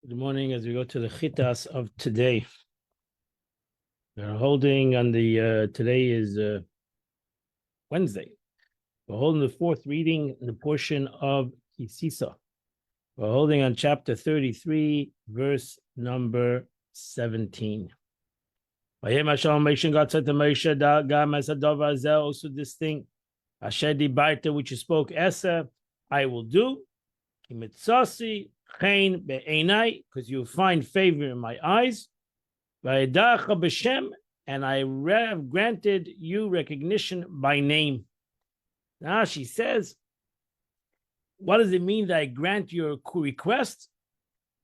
Good morning. As we go to the chitas of today, we're holding on the today is Wednesday. We're holding the fourth reading in the portion of Kisisa. We're holding on chapter 33, verse number 17. God said to Moshe, also this thing, which you spoke, Esa, I will do. Because you find favor in my eyes, and I have granted you recognition by name. Now she says, what does it mean that I grant your request?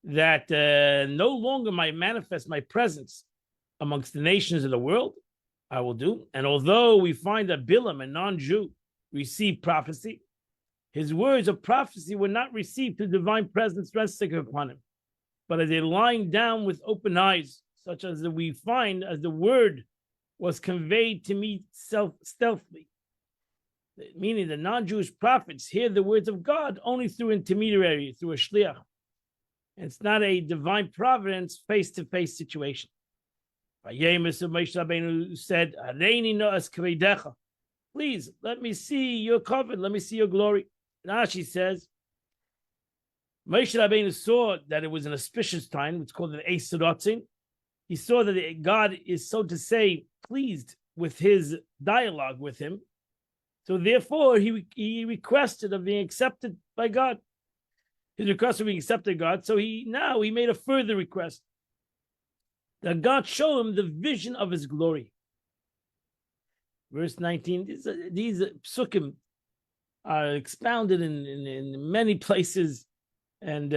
That no longer might manifest my presence amongst the nations of the world, I will do. And although we find that Bilam, a non-Jew, received prophecy, his words of prophecy were not received to divine presence resting upon him, but as a lying down with open eyes, such as we find as the word was conveyed to me stealthily. Meaning the non-Jewish prophets hear the words of God only through intermediary, through a shliach. And it's not a divine providence face-to-face situation. Moshe Rabbeinu said, please, let me see your covenant, let me see your glory. Rashi says, Moshe Rabbeinu saw that it was an auspicious time. It's called an Eis Rotzin. He saw that God is, so to say, pleased with his dialogue with him. So therefore, he requested of being accepted by God. His request of being accepted by God. So he made a further request that God show him the vision of his glory. Verse 19, these psukim are expounded in many places, and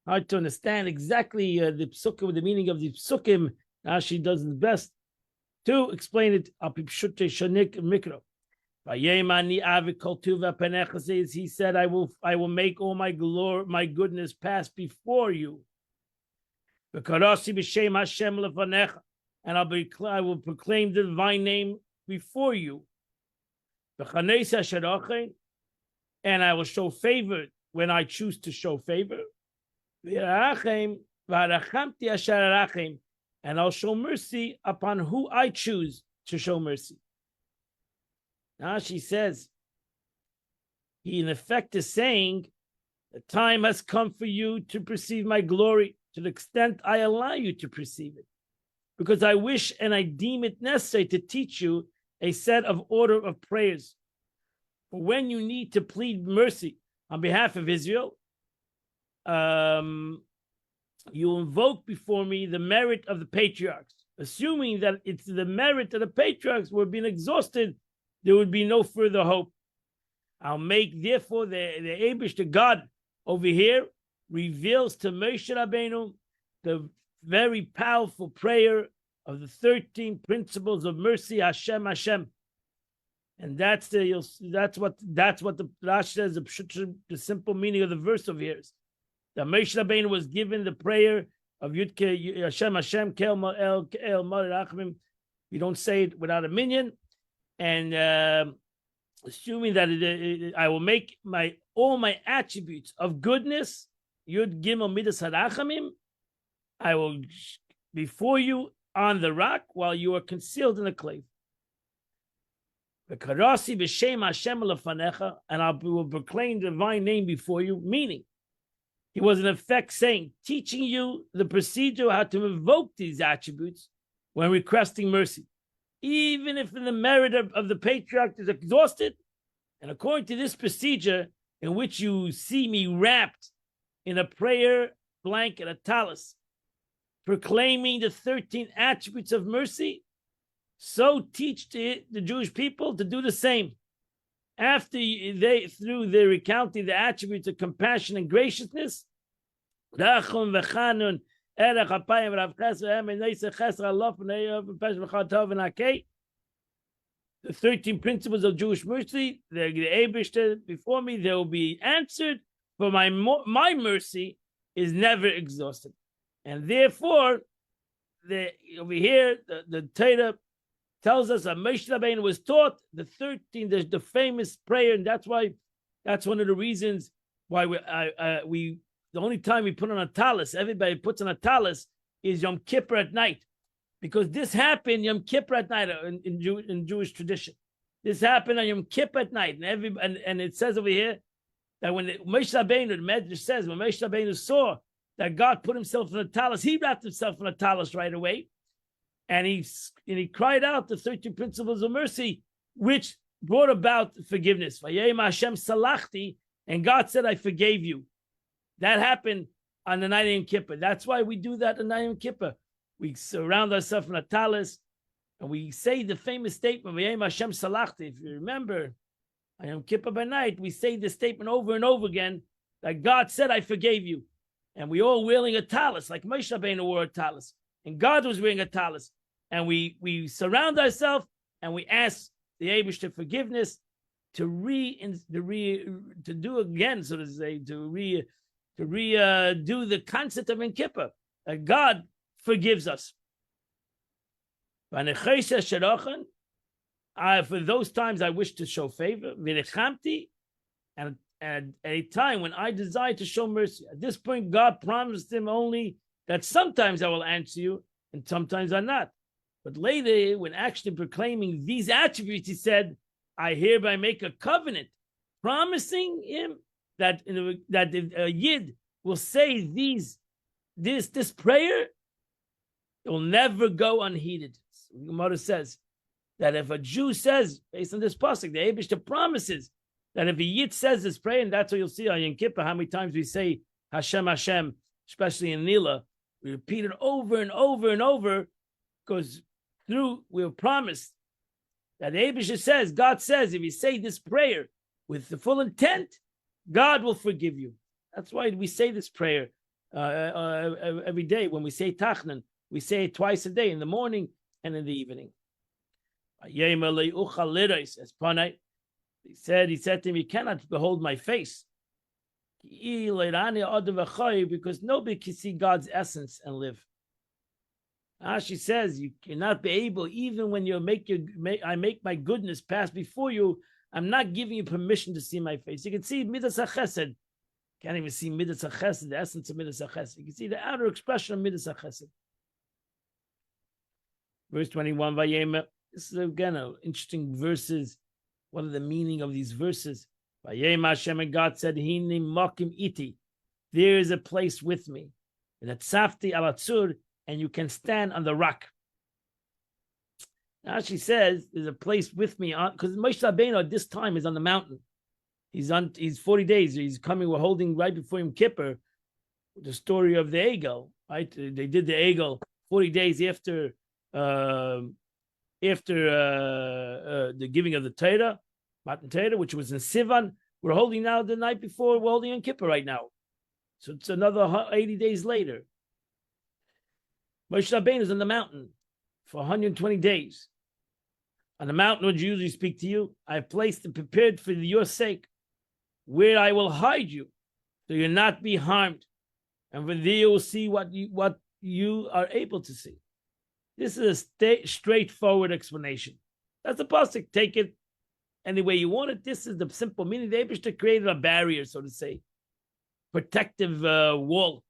hard to understand exactly the psukim, the meaning of the psukim. Rashi does his best to explain it. He said, I will make all my glory, my goodness pass before you. And I will proclaim the divine name before you. And I will show favor when I choose to show favor. And I'll show mercy upon who I choose to show mercy. Now she says, he in effect is saying, the time has come for you to perceive my glory to the extent I allow you to perceive it. Because I wish and I deem it necessary to teach you a set of order of prayers. For when you need to plead mercy on behalf of Israel, you invoke before me the merit of the patriarchs. Assuming that it's the merit of the patriarchs were being exhausted, there would be no further hope. I'll make, therefore, the Eibush to God over here reveals to Moshe Rabbeinu the very powerful prayer of the 13 principles of mercy, Hashem, Hashem, and that's what the Rashi says. The simple meaning of the verse over here is that Moshe Rabbeinu was given the prayer of Yudke Hashem, Hashem, Kel El Rachamim. You don't say it without a minyan, and assuming that I will make all my attributes of goodness, Yud Gimel Midas Harachamim, I will before you on the rock while you are concealed in the clay. And I will proclaim the divine name before you, meaning he was in effect saying, teaching you the procedure how to invoke these attributes when requesting mercy. Even if the merit of the patriarch is exhausted, and according to this procedure in which you see me wrapped in a prayer blanket, a talus, proclaiming the 13 attributes of mercy, so teach the Jewish people to do the same. After through their recounting the attributes of compassion and graciousness, the 13 principles of Jewish mercy, the Eibush before me, they will be answered, for my mercy is never exhausted. And therefore, over here, the Torah tells us that Moshe Rabbeinu was taught the 13, the famous prayer, and that's one of the reasons why we the only time we put on a talis, everybody puts on a talis, is Yom Kippur at night. Because this happened Yom Kippur at night in Jewish tradition. This happened on Yom Kippur at night. And it says over here that when Moshe Rabbeinu, the Medrash says, when Moshe Rabbeinu saw that God put himself in a talis, he wrapped himself in a talis right away. And he cried out the 13 principles of mercy, which brought about forgiveness. Vayem Hashem salachti, and God said, I forgave you. That happened on the night of Yom Kippur. That's why we do that on the night of Yom Kippur. We surround ourselves in a talis, and we say the famous statement, Vayem Hashem salachti. If you remember, on Yom Kippur by night, we say this statement over and over again, that God said, I forgave you. And we all wearing a talis, like Moshe Rabbeinu wore a talis. And God was wearing a talis. And we surround ourselves and we ask the Eibishter forgiveness to do again, so to say, to do the concept of Yom Kippur, that God forgives us. For those times I wish to show favor, and at a time when I desire to show mercy. At this point, God promised him only that sometimes I will answer you and sometimes I'm not. But later, when actually proclaiming these attributes, he said, I hereby make a covenant, promising him that a Yid will say this prayer, it will never go unheeded. The Gemara says that if a Jew says, based on this pasuk, the Eibishter promises that if a Yid says this prayer, and that's what you'll see on Yom Kippur, how many times we say Hashem, Hashem, especially in Nila, we repeat it over and over and over, because we were promised that the Eibishter says, God says, if you say this prayer with the full intent, God will forgive you. That's why we say this prayer every day. When we say Tachnan, we say it twice a day, in the morning and in the evening. He said to him, you cannot behold my face, because nobody can see God's essence and live. She says you cannot be able, even when I make my goodness pass before you, I'm not giving you permission to see my face. You can see Midas HaChesed. Can't even see Midas HaChesed, the essence of Midas HaChesed. You can see the outer expression of Midas HaChesed. Verse 21, Vayema. This is again an interesting verses. What are the meaning of these verses? Vayema Hashem, and God said, Hini Mokim Iti. There is a place with me. And at Safti Alatzur, and you can stand on the rock. Now she says, there's a place with me, because Moshe Rabbeinu at this time is on the mountain. He's 40 days. He's coming, we're holding right before Yom Kippur, the story of the Egel, right? They did the Egel 40 days after the giving of the Torah, Matan Torah, which was in Sivan. We're holding now the night before, we're holding Yom Kippur right now. So it's another 80 days later. Moshe Rabbeinu is on the mountain for 120 days. On the mountain would usually speak to you. I have placed and prepared for your sake where I will hide you, so you'll not be harmed. And from there you will see what you are able to see. This is a straightforward explanation. That's the pasuk. Take it any way you want it. This is the simple meaning. The Eibishter created a barrier, so to say, protective wall.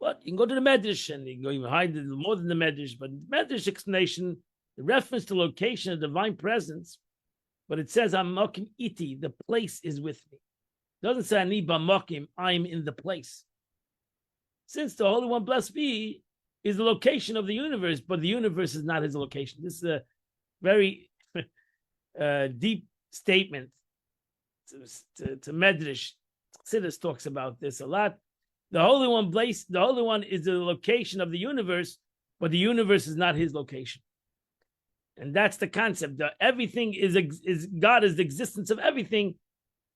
But you can go to the Medrash, and you can go even hide more than the Medrash. But the Medrash explanation, the reference to location of divine presence, but it says, Amokim iti, the place is with me. It doesn't say, Ani b'mokim, I'm in the place. Since the Holy One, blessed be, is the location of the universe, but the universe is not his location. This is a very deep statement to Medrash. Chassidus talks about this a lot. The Holy One is the location of the universe, but the universe is not his location. And that's the concept. Everything is God is the existence of everything,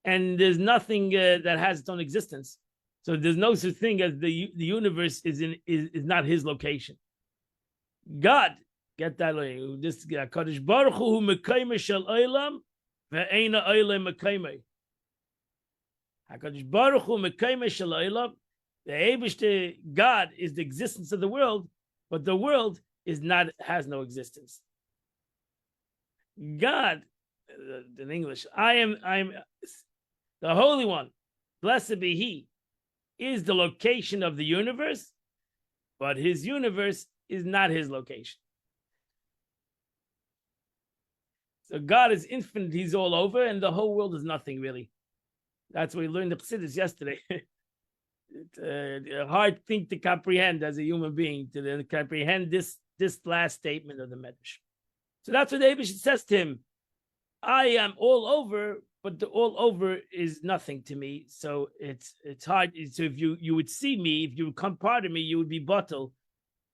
and there's nothing that has its own existence. So there's no such thing as the universe is not his location. God, get that? This Kadosh Baruch Hu mekayme shel olam ve'eina olam mekayme. Hakadosh Baruch Hu mekayme shel olam. The Eibishter God is the existence of the world, but the world has no existence. God, in English, I am the Holy One, blessed be He, is the location of the universe, but His universe is not His location. So God is infinite, He's all over, and the whole world is nothing really. That's what we learned the Chassidus yesterday. It's a hard thing to comprehend as a human being, to comprehend this last statement of the Medrash. So that's what David says to him. I am all over, but the all over is nothing to me. So it's hard. So if you would see me, if you would come part of me, you would be bottled.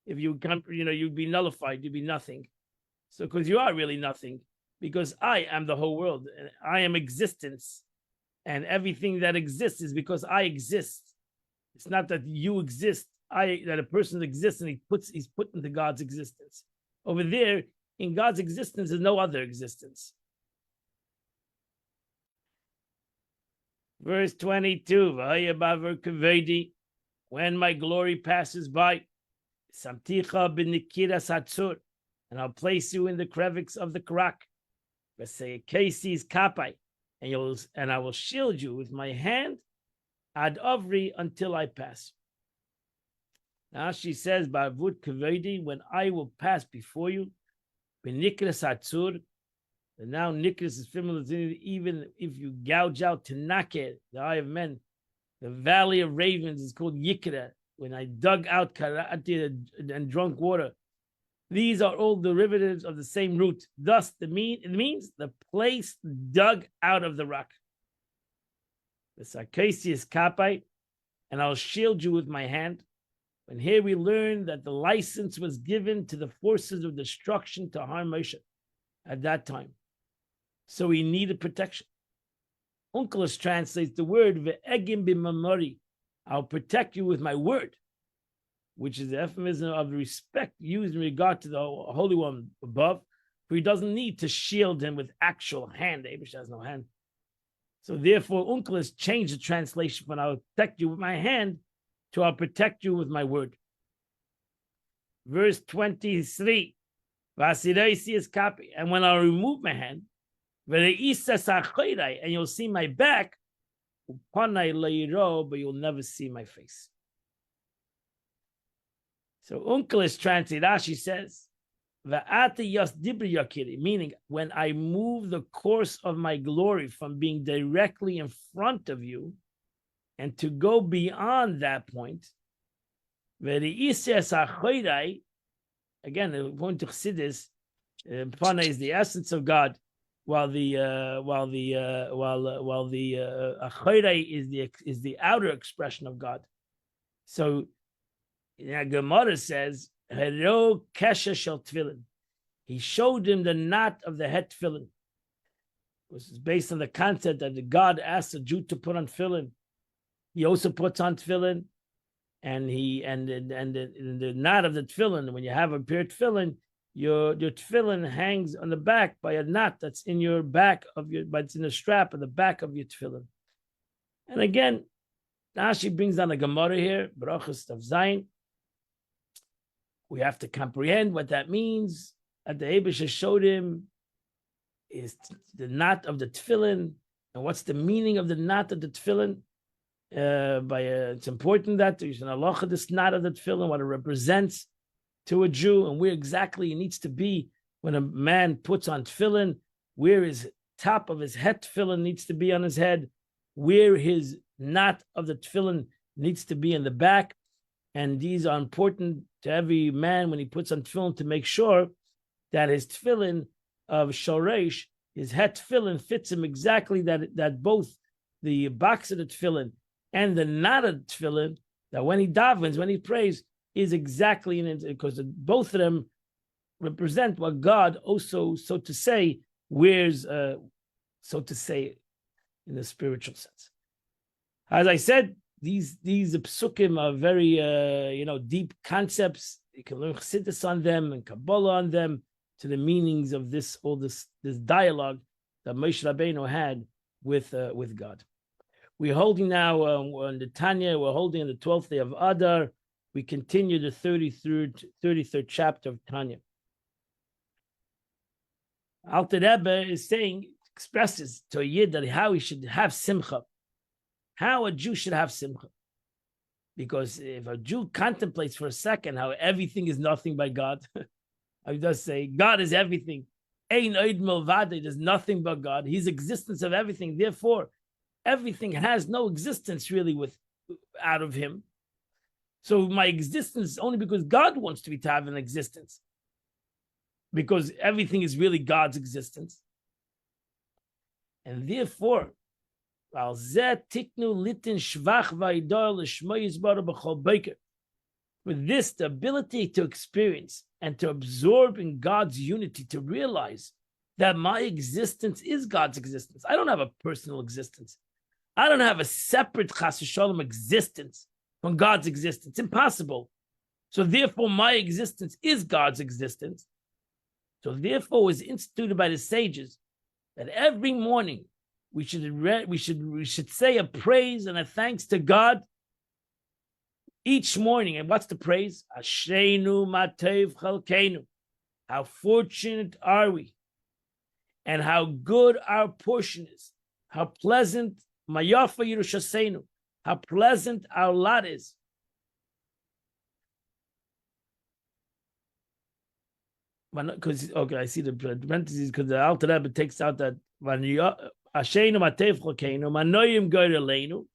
If you come, you'd be nullified. You'd be nothing. So because you are really nothing, because I am the whole world, and I am existence, and everything that exists is because I exist. It's not that you exist. That a person exists and he's put into God's existence. Over there, in God's existence, there's no other existence. Verse 22, when my glory passes by, and I'll place you in the crevice of the Karak, and I will shield you with my hand ad avri until I pass. Now she says, Ba'avut kavedi, when I will pass before you, benikras atzur. And now nikras is similar to even if you gouge out Tanakeh, the eye of men, the valley of ravens is called Yikra. When I dug out karati and drunk water, these are all derivatives of the same root. Thus, it means the place dug out of the rock. The sarcasius kapai, and I'll shield you with my hand. And here we learn that the license was given to the forces of destruction to harm Moshe at that time. So he needed protection. Onkelos translates the word ve'egim b'mamori. I'll protect you with my word, which is the euphemism of respect used in regard to the Holy One above, for he doesn't need to shield him with actual hand. Abish has no hand. So therefore, Onkelos changed the translation from I'll protect you with my hand to I'll protect you with my word. Verse 23, and when I remove my hand, and you'll see my back, but you'll never see my face. So Onkelos translates, Rashi says, meaning when I move the course of my glory from being directly in front of you and to go beyond that point, again, according to Chassidus, Pana is the essence of God, while the Achorai is the outer expression of God. So Gemara says, Hero Kesha Shel Tefillin. He showed him the knot of the het tefillin, which is based on the concept that God asked a Jew to put on tefillin. He also puts on tefillin, and the knot of the tefillin. When you have a pure tefillin, your tefillin hangs on the back by a knot that's in your back but it's in the strap of the back of your tefillin. And again, Rashi brings down a Gemara here, Brachos of Zayin. We have to comprehend what that means. That the Eibusha showed him is the knot of the tefillin, and what's the meaning of the knot of the tefillin. It's important that there's an halacha, this knot of the tefillin, what it represents to a Jew, and where exactly it needs to be when a man puts on tefillin, where his top of his het tefillin needs to be on his head, where his knot of the tefillin needs to be in the back. And these are important to every man when he puts on tefillin to make sure that his tefillin of shoresh, his het tefillin, fits him exactly, that both the box of the tefillin and the knot of the tefillin, that when he davens, when he prays, is exactly in it, because both of them represent what God also, so to say, wears, so to say, in the spiritual sense. As I said, these psukim are very deep concepts. You can learn chassidus on them and Kabbalah on them, to the meanings of this dialogue that Moshe Rabbeinu had with God. We're holding now on the Tanya. We're holding on the 12th day of Adar. We continue the 33rd chapter of Tanya. Alter Rebbe is saying, expresses to a Yid that how he should have simcha, how a Jew should have simcha. Because if a Jew contemplates for a second how everything is nothing by God, I would just say God is everything. Ein oid milvado, there's nothing but God. He's existence of everything. Therefore, everything has no existence really out of him. So my existence is only because God wants to have an existence. Because everything is really God's existence. And therefore, with this, the ability to experience and to absorb in God's unity, to realize that my existence is God's existence. I don't have a personal existence. I don't have a separate chas v'shalom existence from God's existence. Impossible. So therefore, my existence is God's existence. So therefore, it was instituted by the sages that every morning we should say a praise and a thanks to God each morning. And what's the praise? Ashreinu matev chalkeinu. How fortunate are we, and how good our portion is. How pleasant mayafa Yerushaseinu. How pleasant our lot is. Because I see the parentheses because the Alter Rebbe takes out that Asheinu matev chalkeinu manoyim goyr aleinu.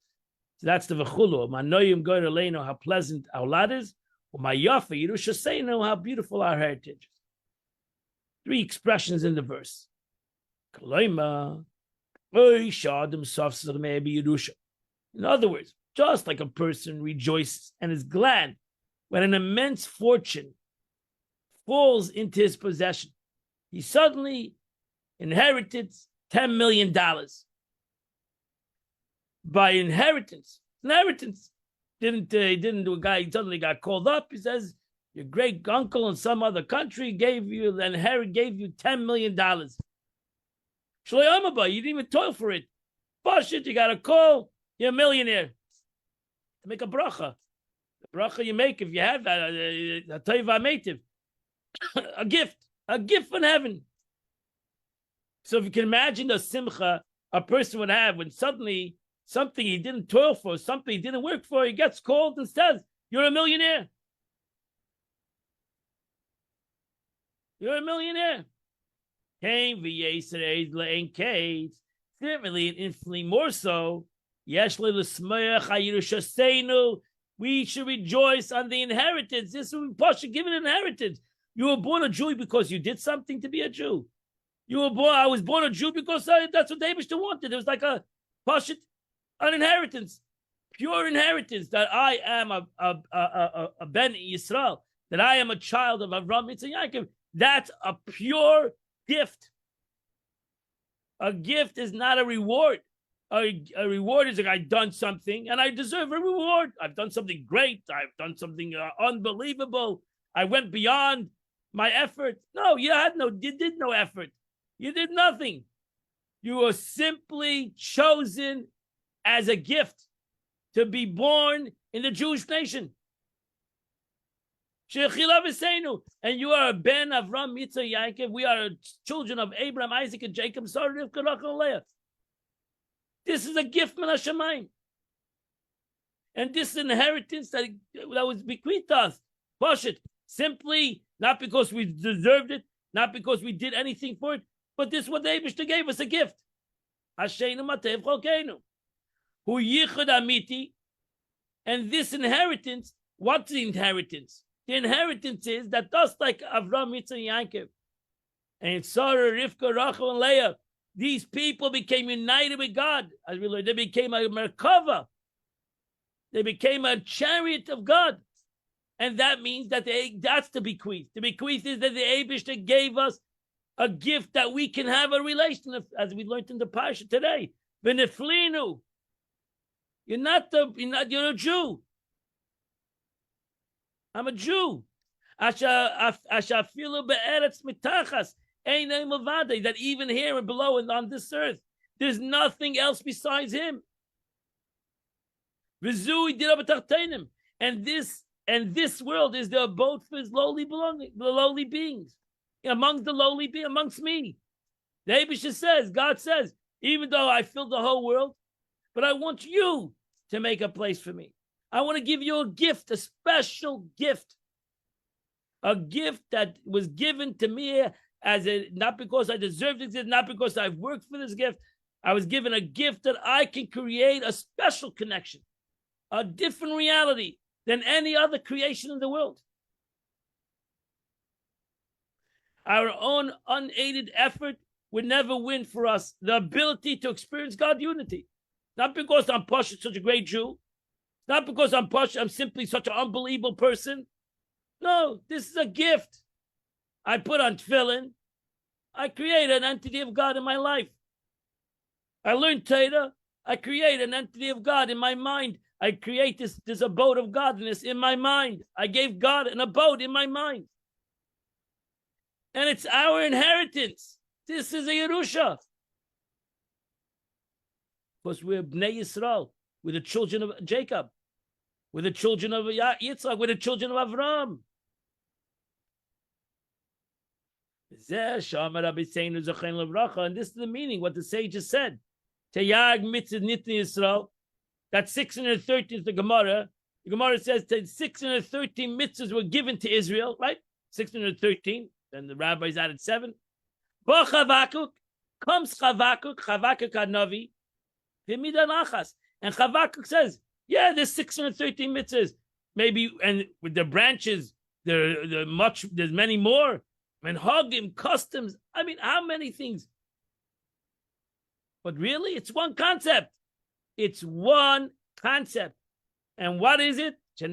So that's the v'chulu. Manoyim goyr aleinu. How pleasant our lot is. Mayafa Yerushaseinu. How beautiful our heritage is. 3 expressions in the verse. In other words, just like a person rejoices and is glad when an immense fortune falls into his possession, he suddenly inherited $10 million. By inheritance, the guy suddenly got called up. He says, your great uncle in some other country gave you $10 million. You didn't even toil for it. Bullshit, you got a call, you're a millionaire. To make a bracha. The bracha you make if you have that, a toiva meitiv. A gift from heaven. So if you can imagine the simcha a person would have when suddenly something he didn't toil for, something he didn't work for, he gets called and says, you're a millionaire. You're a millionaire. Certainly and infinitely more so. We should rejoice on the inheritance. This is Pasha given inheritance. You were born a Jew because you did something to be a Jew. I was born a Jew because that's what David wanted. It was like an inheritance, pure inheritance, that I am a Ben Yisrael, that I am a child of Avraham, Yitzchak, Yaakov. That's a pure gift. A gift is not a reward. A reward is like, I've done something and I deserve a reward. I've done something great. I've done something unbelievable. I went beyond my effort. No, you did no effort. You did nothing. You were simply chosen as a gift to be born in the Jewish nation. And you are a Ben Avram, Yitzchak, Yaakov. We are children of Abraham, Isaac, and Jacob. This is a gift from Hashemayim. And this inheritance that was bequeathed to us, Pashut, simply not because we deserved it, not because we did anything for it, but this is what the Eibishter gave us, a gift. Hasheinu matev chalkeinu. Hu yichud amiti. And this inheritance, what's the inheritance? The inheritance is that just like Avram, Yitzchak, Yaakov, and Sarah, Rivka, Rachel, and Leah, these people became united with God. As we learned, they became a Merkava. They became a chariot of God. And that means that that's the bequeath. The bequeath is that the Eibishter gave us a gift that we can have a relation, as we learned in the Parsha today. V'neflinu. You're a Jew. I'm a Jew. Ashafilu be'eretz mitachas. That even here and below and on this earth, there's nothing else besides him. And this world is the abode for his lowly beings. Amongst me. The Eibishter says, God says, even though I filled the whole world, but I want you to make a place for me. I want to give you a gift, a special gift, a gift that was given to me not because I deserved it, not because I've worked for this gift. I was given a gift that I can create a special connection, a different reality than any other creation in the world. Our own unaided effort would never win for us the ability to experience God unity. Not because I'm such a great Jew. Not because I'm simply such an unbelievable person. No, this is a gift. I put on tefillin. I create an entity of God in my life. I learn Torah. I create an entity of God in my mind. I create this abode of godliness in my mind. I gave God an abode in my mind. And it's our inheritance. This is a Yerusha. Because we're Bnei Yisrael. We're the children of Jacob. We're the children of Yitzchak. We're the children of Avram. And this is the meaning, what the sages said. Teyag mitzvah nitni Yisrael. That's 613 is the Gemara. The Gemara says that 613 mitzvahs were given to Israel, right? 613. Then the rabbis added 7. Bo Chavakuk, comes Chavakuk HaNavi, v'midan achas. And Chavakuk says, yeah, there's 613 mitzvahs. Maybe, and with the branches, there's many more. And Hagim, customs. I mean, how many things? But really, it's one concept. It's one concept. And what is it? A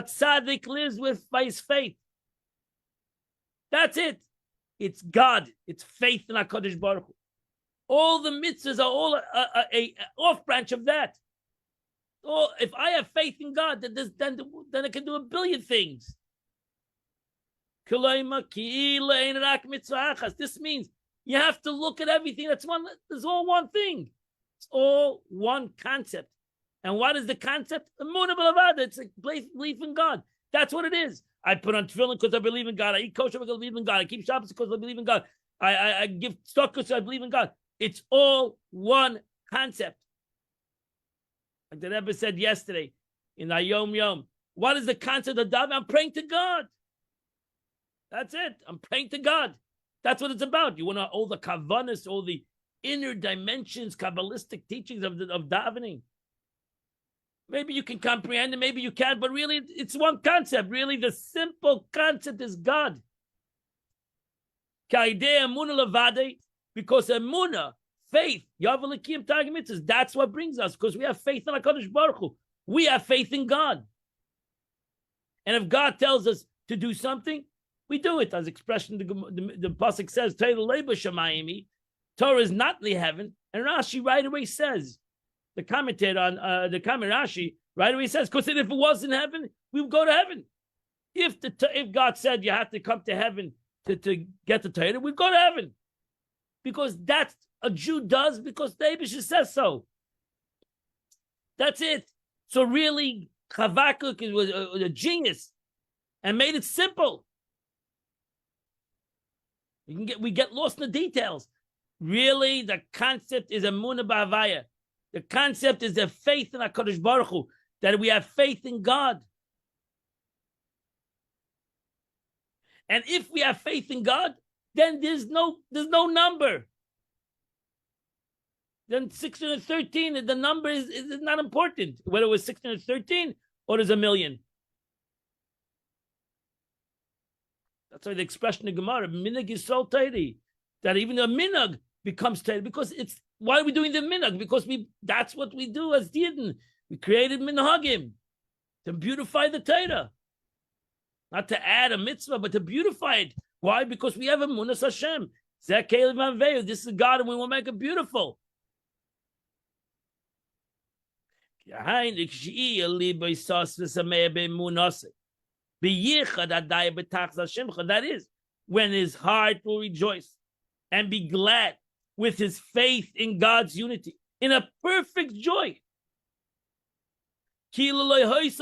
tzaddik lives by his faith. That's it. It's God. It's faith in HaKadosh Baruch Hu. All the mitzvahs are all a off branch of that. Oh, if I have faith in God, then I can do a billion things. This means you have to look at everything. There's all one thing. It's all one concept. And what is the concept? Emunah b'levad. It's a belief in God. That's what it is. I put on tefillin because I believe in God. I eat kosher because I believe in God. I keep Shabbos because I believe in God. I give tzedakah because I believe in God. It's all one concept. Like the Rebbe said yesterday in Hayom Yom. What is the concept of davening? I'm praying to God. That's it. I'm praying to God. That's what it's about. You want all the kavanas, all the inner dimensions, Kabbalistic teachings of davening. Maybe you can comprehend it, maybe you can't, but really it's one concept. Really, the simple concept is God. Because emunah, faith, that's what brings us, because we have faith in HaKadosh Baruch Hu. We have faith in God. And if God tells us to do something, we do it. As expression, the pasuk says, Torah is not in the heaven. And Rashi right away says, the commentator on the comment Rashi right away says, because if it was in heaven, we would go to heaven. If God said you have to come to heaven to get the Torah, we'd go to heaven. Because that's a Jew does, because the Eibush says so. That's it. So really, Chavakuk was a genius and made it simple. We get lost in the details. Really, the concept is emunah b'havaya. The concept is the faith in HaKadosh Baruch Hu, that we have faith in God. And if we have faith in God, then there's no number. Then 613, the number is not important, whether it was 613 or there's a million. That's why the expression in Gemara, minhag Yisrael Torah, that even the minhag becomes Torah, because it's, why are we doing the minhag? Because that's what we do as Yidden. We created minhagim to beautify the Torah. Not to add a mitzvah, but to beautify it. Why? Because we have emunas Hashem. This is God, and we will make it beautiful. That is when his heart will rejoice and be glad with his faith in God's unity, in a perfect joy. It's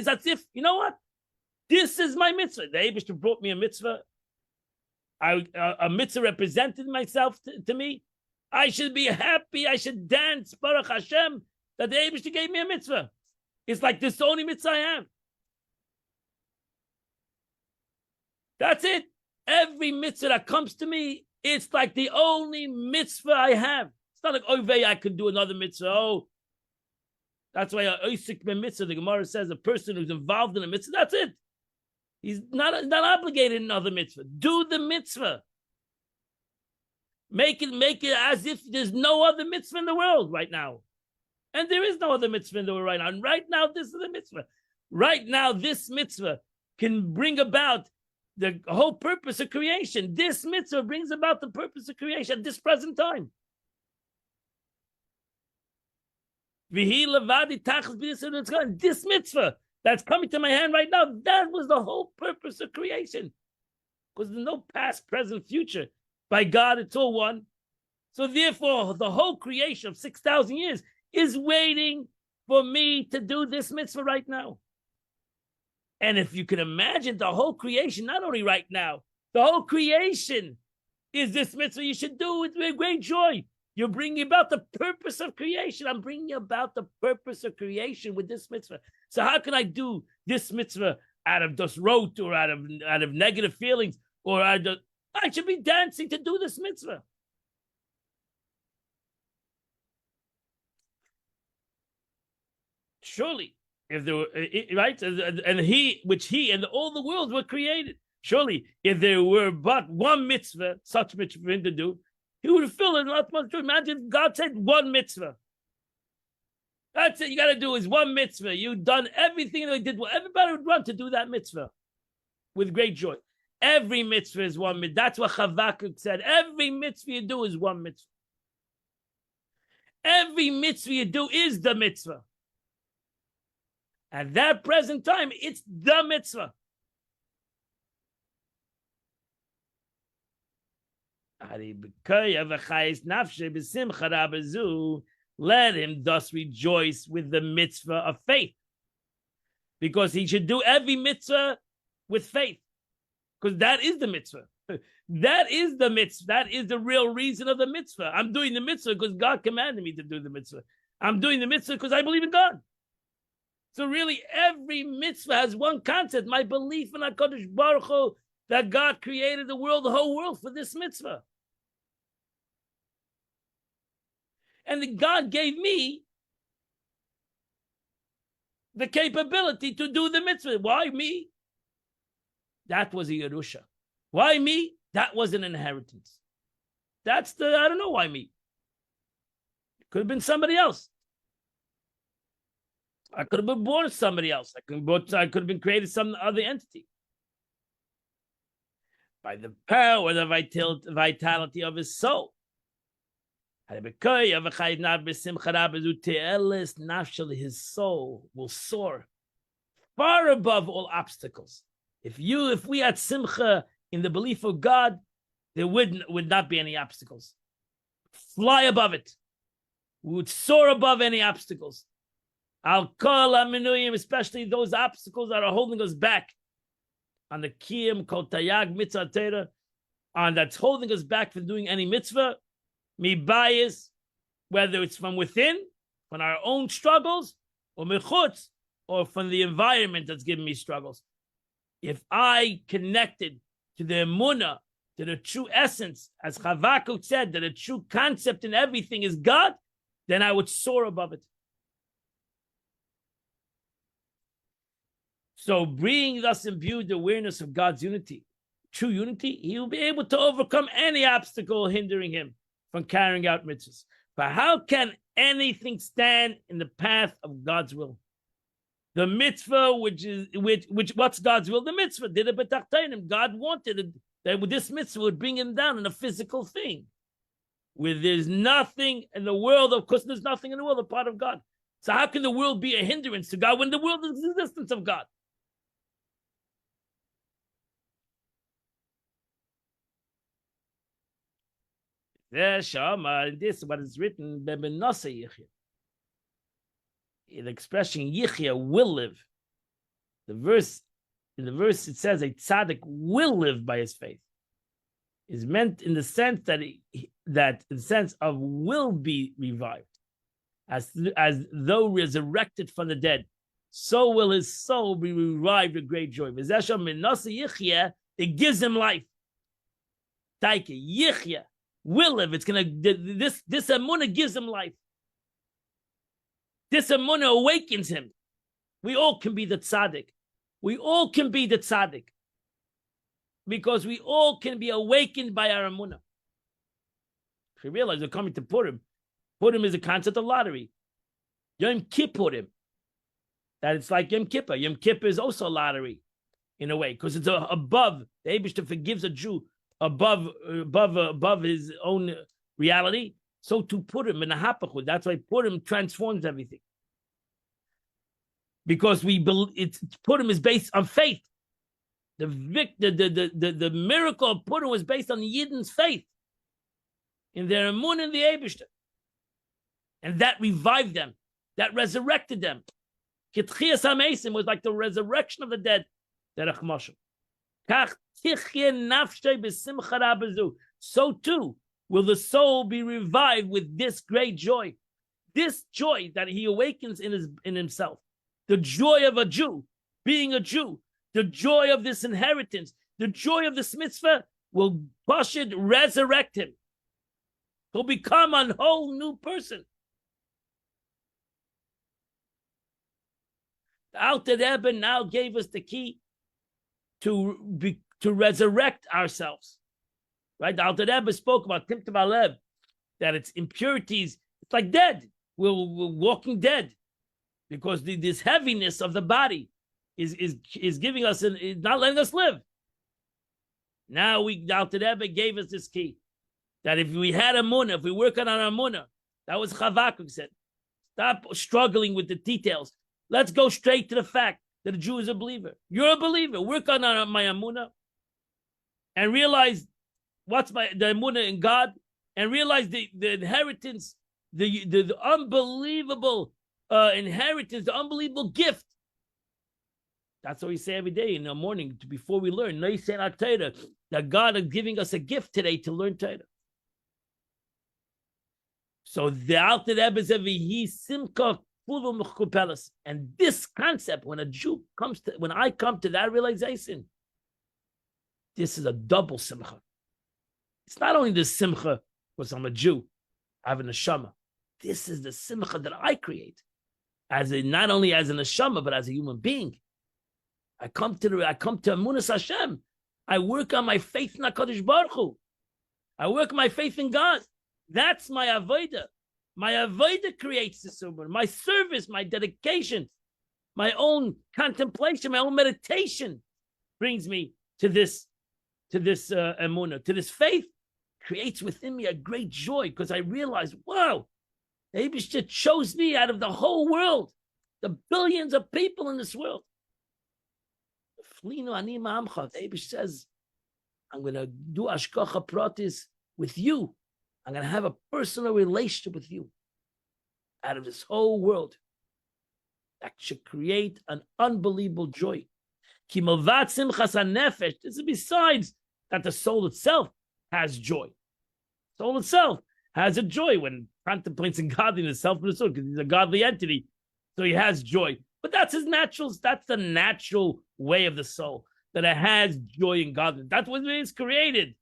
as if, you know what? This is my mitzvah. The Eibush brought me a mitzvah. A mitzvah represented myself to me. I should be happy. I should dance, Baruch Hashem, that the Eibishter gave me a mitzvah. It's like this is the only mitzvah I have. That's it. Every mitzvah that comes to me, it's like the only mitzvah I have. It's not like, oh, I could do another mitzvah. Oh, that's why Oisik ben mitzvah, the Gemara says, a person who's involved in a mitzvah, that's it. He's not obligated in another mitzvah. Do the mitzvah. Make it as if there's no other mitzvah in the world right now. And there is no other mitzvah in the world right now. And right now, this is a mitzvah. Right now, this mitzvah can bring about the whole purpose of creation. This mitzvah brings about the purpose of creation at this present time. This mitzvah that's coming to my hand right now, that was the whole purpose of creation. Because there's no past, present, future. By God, it's all one. So therefore, the whole creation of 6,000 years is waiting for me to do this mitzvah right now. And if you can imagine the whole creation, not only right now, the whole creation is this mitzvah you should do with great joy. You're bringing about the purpose of creation. I'm bringing about the purpose of creation with this mitzvah. So how can I do this mitzvah out of just rote or out of negative feelings or I should be dancing to do this mitzvah. Surely, if there were right, and he and all the worlds were created. Surely, if there were but one mitzvah, such mitzvah for him to do, he would fill it not much to imagine. God said one mitzvah. That's it. You got to do is one mitzvah. You've done everything they did. Everybody would run to do that mitzvah with great joy. Every mitzvah is one mitzvah. That's what Chavakuk said. Every mitzvah you do is one mitzvah. Every mitzvah you do is the mitzvah. At that present time, it's the mitzvah. Let him thus rejoice with the mitzvah of faith. Because he should do every mitzvah with faith. Because that is the mitzvah. That is the mitzvah. That is the real reason of the mitzvah. I'm doing the mitzvah because God commanded me to do the mitzvah. I'm doing the mitzvah because I believe in God. So really, every mitzvah has one concept. My belief in HaKadosh Baruch Hu, that God created the world, the whole world for this mitzvah. And that God gave me the capability to do the mitzvah. Why me? That was a Yerusha. Why me? That was an inheritance. I don't know why me. It could have been somebody else. I could have been born somebody else. I could have been created some other entity. By the power, the vitality of his soul. His soul will soar far above all obstacles. If we had simcha in the belief of God, there would not be any obstacles. Fly above it. We would soar above any obstacles. Al kol aminuyim, especially those obstacles that are holding us back. On the kiyum kol tayag mitzvah Torah, and that's holding us back from doing any mitzvah. Mi bias, whether it's from within, from our own struggles, or mechutz, or from the environment that's giving me struggles. If I connected to the emunah, to the true essence, as Chavakuk said, that the true concept in everything is God, then I would soar above it. So being thus imbued the awareness of God's unity, true unity, he will be able to overcome any obstacle hindering him from carrying out mitzvahs. But how can anything stand in the path of God's will? The mitzvah, which what's God's will? The mitzvah did it, but God wanted that this mitzvah would bring him down in a physical thing. Where there's nothing in the world, of course, there's nothing in the world apart of God. So how can the world be a hindrance to God when the world is the existence of God? This is what is written, the expression Yichya will live. In the verse it says a tzaddik will live by his faith. Is meant in the sense that that the sense of will be revived, as though resurrected from the dead, so will his soul be revived with great joy. It gives him life. Taike yichya will live. It's gonna this emunah gives him life. This emunah awakens him. We all can be the tzaddik. We all can be the tzaddik because we all can be awakened by our emunah. If you realize we're coming to Purim. Purim is a concept of lottery. Yom Kippurim. That it's like Yom Kippur. Yom Kippur is also a lottery in a way because it's above. The Eibishter forgives a Jew above his own reality. So to Purim and the Hapachud. That's why Purim transforms everything. Because we believe Purim is based on faith. The miracle of Purim was based on the Yidden's faith in their emunah in the Eibishter. And that revived them. That resurrected them. Kitchias HaMeisim was like the resurrection of the dead. So too will the soul be revived with this great joy. This joy that he awakens in himself. The joy of a Jew, being a Jew. The joy of this inheritance. The joy of this mitzvah will resurrect him. He'll become a whole new person. The Alter Rebbe now gave us the key to resurrect ourselves. Right? The Alter Rebbe spoke about Timtum Alev, that it's impurities. It's like dead. We're walking dead because this heaviness of the body is giving us is not letting us live. Now the Alter Rebbe gave us this key that if we had a munah, if we work on our munah, that was Chavakuk said. Stop struggling with the details. Let's go straight to the fact that a Jew is a believer. You're a believer. Work on my emunah and realize what's the emunah in God, and realize the inheritance, the unbelievable inheritance, the unbelievable gift. That's what we say every day in the morning before we learn. That God is giving us a gift today to learn Torah. So the Alter Rebbe said, "V'hi simcha." And this concept, when I come to that realization, this is a double simcha. It's not only the simcha because I'm a Jew, I have a neshama. This is the simcha that I create, not only as a neshama but as a human being. I come to Emunas Hashem. I work on my faith in HaKadosh Baruch Hu. I work my faith in God. That's my avodah. My avodah creates the emunah. My service, my dedication, my own contemplation, my own meditation brings me to this emunah, to this faith. Creates within me a great joy because I realize, wow, the Eibishter chose me out of the whole world, the billions of people in this world. The Eibishter says, I'm going to do Ashkacha Pratis with you. I'm going to have a personal relationship with you out of this whole world. That should create an unbelievable joy. This is besides that the soul itself has joy. Soul itself has a joy when contemplates in godliness, self-pursuit, because he's a godly entity. So he has joy. But that's the natural way of the soul, that it has joy in godliness. That's what it is created.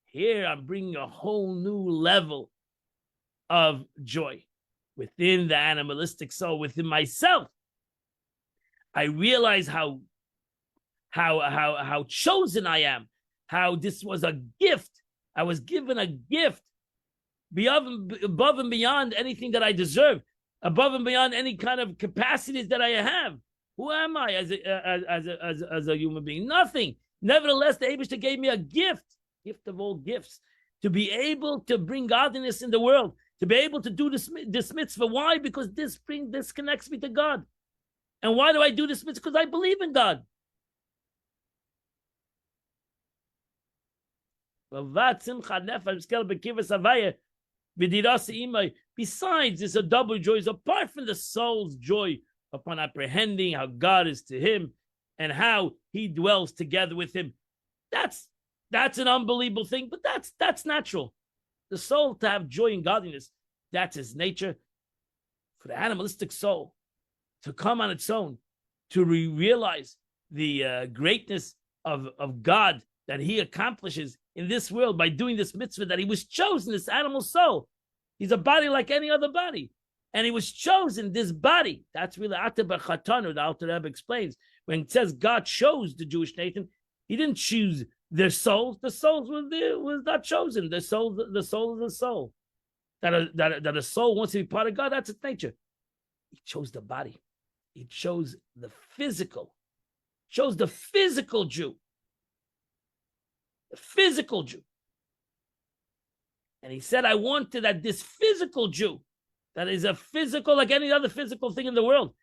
Here I'm bringing a whole new level of joy within the animalistic soul, within myself. I realize how chosen I am, how this was a gift. I was given a gift above and beyond anything that I deserve, above and beyond any kind of capacities that I have. Who am I as a human being? Nothing. Nevertheless, the Eibishter gave me a gift of all gifts, to be able to bring godliness in the world, to be able to do this mitzvah. Why? Because this connects me to God. And why do I do this mitzvah? Because I believe in God. Besides, it's a double joy. It's apart from the soul's joy upon apprehending how God is to him and how he dwells together with him. That's an unbelievable thing, but that's natural. the soul to have joy and godliness. That's his nature. For the animalistic soul to come on its own, to realize the greatness of God that he accomplishes in this world by doing this mitzvah, that he was chosen, this animal soul. He's a body like any other body. And he was chosen, this body. That's really Ateba Chatanu, the Alter Rebbe explains. When it says God chose the Jewish nation, he didn't choose their souls. The souls was not chosen. The soul is a soul. That a soul wants to be part of God, that's its nature. He chose the body. He chose the physical. Chose the physical Jew. The physical Jew. And he said, I wanted that this physical Jew, that is a physical like any other physical thing in the world,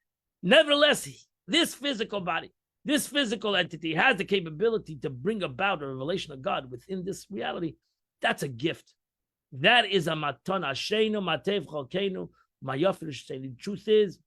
nevertheless, this physical body, this physical entity has the capability to bring about a revelation of God within this reality. That's a gift. That is a matana. Ashenu matev chalkenu mayafir. The truth is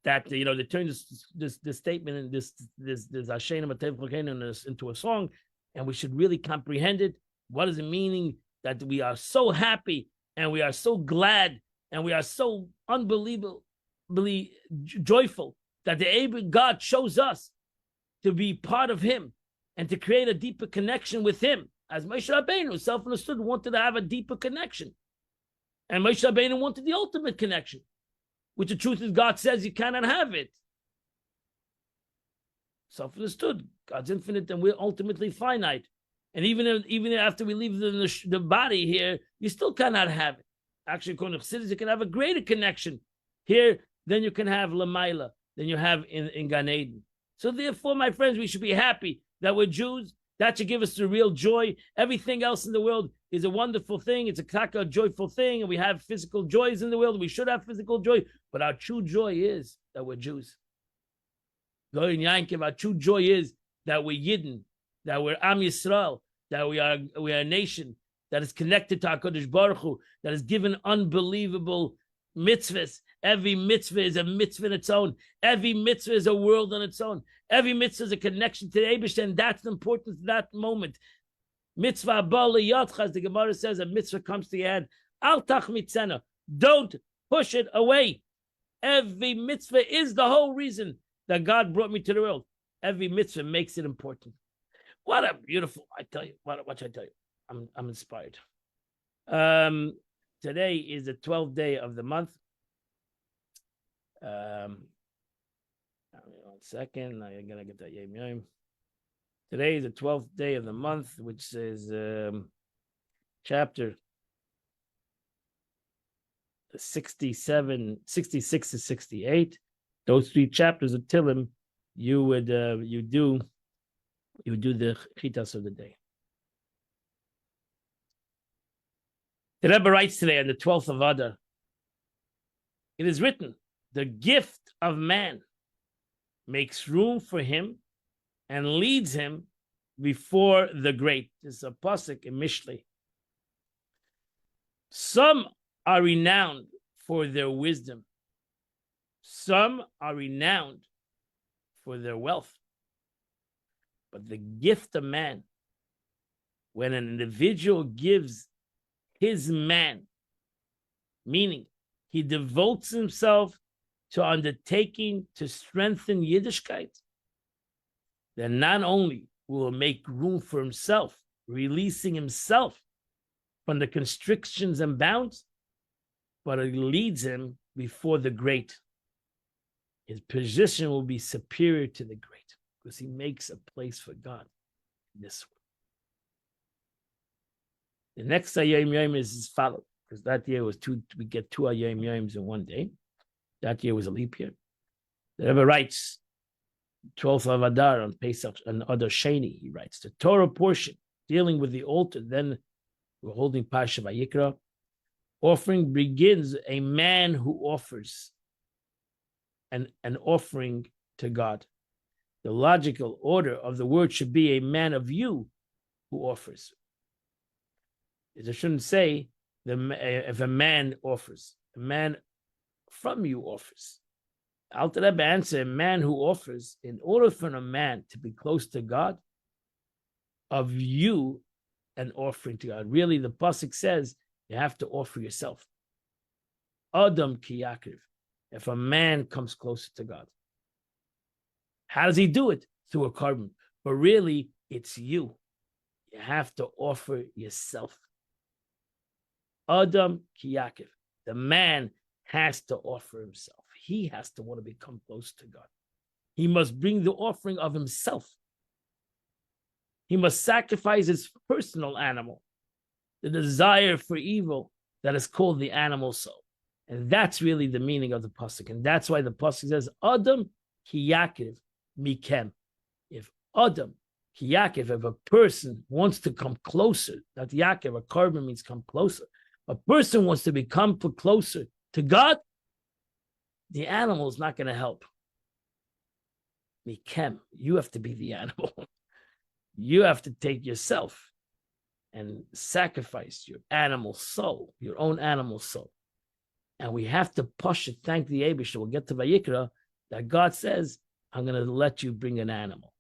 that they turn this statement and this Ashenu matev chalkenu into a song, and we should really comprehend it. What is it meaning that we are so happy and we are so glad and we are so unbelievably joyful that God chose us to be part of him and to create a deeper connection with him. As Moshe Rabbeinu, self-understood, wanted to have a deeper connection. And Moshe Rabbeinu wanted the ultimate connection, which the truth is God says you cannot have it. Self-understood, God's infinite and we're ultimately finite. And even after we leave the body here, you still cannot have it. Actually, according to Chassidus, you can have a greater connection here than you can have Lamaila, than you have in Gan Eden. So therefore, my friends, we should be happy that we're Jews. That should give us the real joy. Everything else in the world is a wonderful thing. It's a joyful thing. And we have physical joys in the world. We should have physical joy. But our true joy is that we're Jews. Goyin Yankiv, our true joy is that we're Yidden, that we're Am Yisrael, that we are a nation that is connected to HaKadosh Baruch Hu, that is given unbelievable mitzvahs. Every mitzvah is a mitzvah in its own. Every mitzvah is a world on its own. Every mitzvah is a connection to the Eibush, and that's the importance of that moment. Mitzvah abal yatcha, the Gemara says, a mitzvah comes to your hand. Al tach mitzena. Don't push it away. Every mitzvah is the whole reason that God brought me to the world. Every mitzvah makes it important. What a beautiful, I tell you, what should I tell you? I'm inspired. Today is the 12th day of the month. 1 second, I'm gonna get that yom yom. Today is the 12th day of the month, which is chapter 67, 66 to 68. Those three chapters of Tillim, you do the chitas of the day. The Rebbe writes today on the 12th of Adar, it is written, the gift of man makes room for him and leads him before the great. This is a pasuk in Mishlei. Some are renowned for their wisdom. Some are renowned for their wealth. But the gift of man, when an individual gives his man, meaning he devotes himself to undertaking to strengthen Yiddishkeit, then not only will it make room for himself, releasing himself from the constrictions and bounds, but it leads him before the great. His position will be superior to the great because he makes a place for God in this world. The next Ayom Yom is as follows, because that year was we get two Ayom Yoms in one day. That year was a leap year. The Rebbe writes, 12th of Adar on Pesach and Adar Sheni, he writes, the Torah portion dealing with the altar, then we're holding Pasha Vayikra. Offering begins a man who offers an offering to God. The logical order of the word should be a man of you who offers. I shouldn't say if a man offers, a man from you offers. Alter Rebbe answer, a man who offers, in order for a man to be close to God, of you an offering to God. Really, the pasuk says you have to offer yourself. Adam ki yakriv. If a man comes closer to God, how does he do it? Through a carbon. But really, it's you. You have to offer yourself. Adam ki yakriv. The man has to offer himself. He has to want to become close to God. He must bring the offering of himself. He must sacrifice his personal animal, the desire for evil that is called the animal soul. And that's really the meaning of the pasuk. And that's why the pasuk says, Adam ki yakiv mikem. If Adam ki yakiv, if a person wants to come closer, that yakiv, a carbon means come closer. A person wants to become closer to God, the animal is not going to help. Mikem, you have to be the animal. You have to take yourself and sacrifice your animal soul, your own animal soul. And we have to push it, thank the Eibishter. We'll get to Vayikra, that God says, I'm going to let you bring an animal.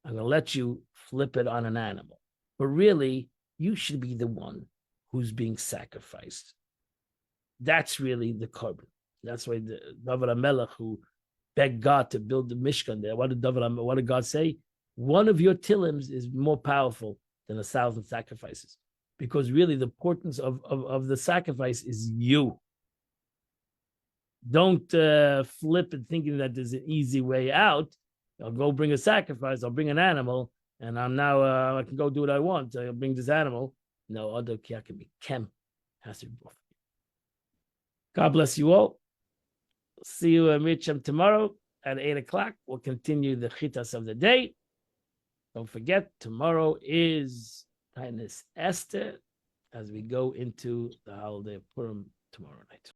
I'm going to let you flip it on an animal. But really, you should be the one who's being sacrificed. That's really the carbon. That's why the David HaMelech, who begged God to build the Mishkan there, what did God say? One of your tilims is more powerful than 1,000 sacrifices. Because really the importance of the sacrifice is you. Don't flip it thinking that there's an easy way out. I'll go bring a sacrifice, I'll bring an animal, and I'm now, I can go do what I want. I'll bring this animal. No, other Kem has to be born. God bless you all. See you at Mircham tomorrow at 8 o'clock. We'll continue the chitas of the day. Don't forget, tomorrow is Tainus Esther as we go into the holiday of Purim tomorrow night.